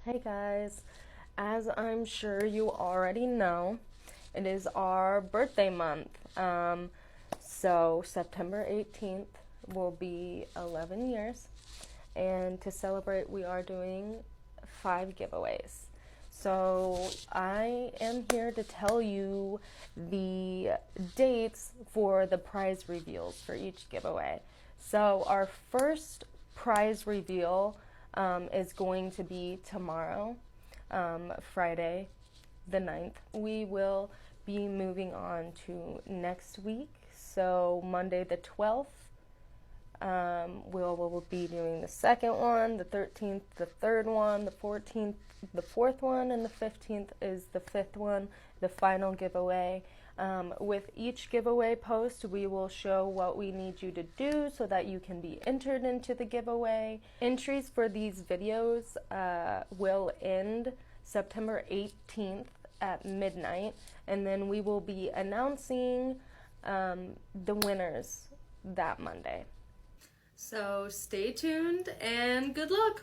Hey guys, as I'm sure you already know, it is our birthday month. So September 18th will be 11 years, and to celebrate, we are doing 5 giveaways. So I am here to tell you the dates for the prize reveals for each giveaway. So our first prize reveal is going to be tomorrow, Friday the 9th. We will be moving on to next week, so Monday the 12th. We'll be doing the second one, the 13th, the third one, the 14th, the fourth one, and the 15th is the fifth one, the final giveaway. With each giveaway post, we will show what we need you to do so that you can be entered into the giveaway. Entries for these videos will end September 18th at midnight, and then we will be announcing the winners that Monday. So stay tuned and good luck!